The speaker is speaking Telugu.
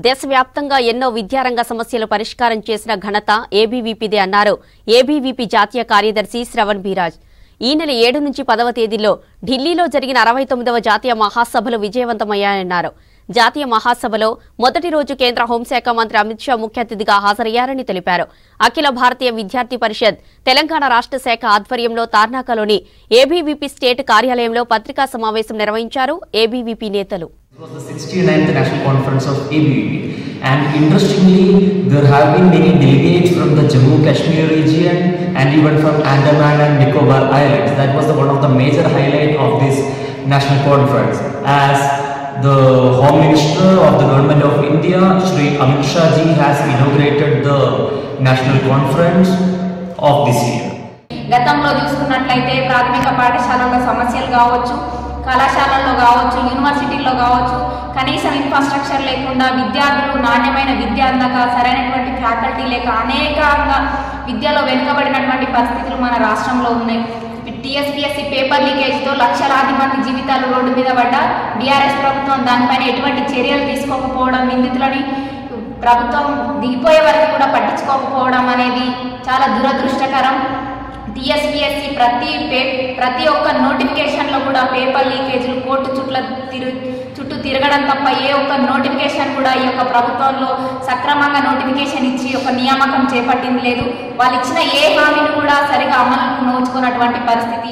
దేశవ్యాప్తంగా ఎన్నో విద్యారంగ సమస్యలు పరిష్కారం చేసిన ఘనత ఏబీవీపీదే అన్నారు ఏబీవీపీ జాతీయ కార్యదర్శి శ్రవణ్ బీరాజ్. ఈ నెల 7 నుంచి 10వ తేదీల్లో ఢిల్లీలో జరిగిన 69వ జాతీయ మహాసభలు విజయవంతమయ్యాయన్నారు. జాతీయ మహాసభలో మొదటి రోజు కేంద్ర హోంశాఖ మంత్రి అమిత్ షా ముఖ్య అతిథిగా హాజరయ్యారని తెలిపారు. అఖిల భారతీయ విద్యార్థి పరిషత్ తెలంగాణ రాష్ట్ర శాఖ ఆధ్వర్యంలో తార్నాకలోని ఏబీవీపీ స్టేట్ కార్యాలయంలో పత్రికా సమావేశం నిర్వహించారు ఏబీవీపీ నేతలు. It was the 69th National Conference of ABVP, and interestingly, there have been many delegates from the Jammu Kashmir region and even from Andaman and Nicobar Islands. That was one of the major highlight of this national conference, as the Home Minister of the Government of India, Shri Amit Shah ji, has inaugurated the national conference of this year. గతంలో చూసుకున్నట్లయితే ప్రాథమిక పాఠశాలల్లో సమస్యలు కావచ్చు, కళాశాలల్లో కావచ్చు, యూనివర్సిటీల్లో కావచ్చు, కనీసం ఇన్ఫ్రాస్ట్రక్చర్ లేకుండా విద్యార్థులు నాణ్యమైన విద్య అందక, సరైనటువంటి ఫ్యాకల్టీ లేక అనేకంగా విద్యలో వెనుకబడినటువంటి పరిస్థితులు మన రాష్ట్రంలో ఉన్నాయి. టీఎస్పీఎస్సీ పేపర్ లీకేజ్తో లక్షలాది మంది జీవితాలు రోడ్డు మీద పడ్డ బీఆర్ఎస్ ప్రభుత్వం దానిపైన ఎటువంటి చర్యలు తీసుకోకపోవడం, నిందితులని ప్రభుత్వం దిగిపోయే వరకు కూడా పట్టించుకోకపోవడం అనేది చాలా దురదృష్టకరం. టీఎస్పీఎస్సీ ప్రతి ఒక్క నోటిఫికేషన్లో కూడా పేపర్ లీకేజీలు, కోర్టు చుట్టూ తిరగడం తప్ప ఏ ఒక్క నోటిఫికేషన్ కూడా ఈ యొక్క ప్రభుత్వంలో సక్రమంగా నోటిఫికేషన్ ఇచ్చి ఒక నియామకం చేపట్టింది లేదు. వాళ్ళు ఇచ్చిన ఏ హామీని కూడా సరిగా అమలుకు నోచుకున్నటువంటి పరిస్థితి.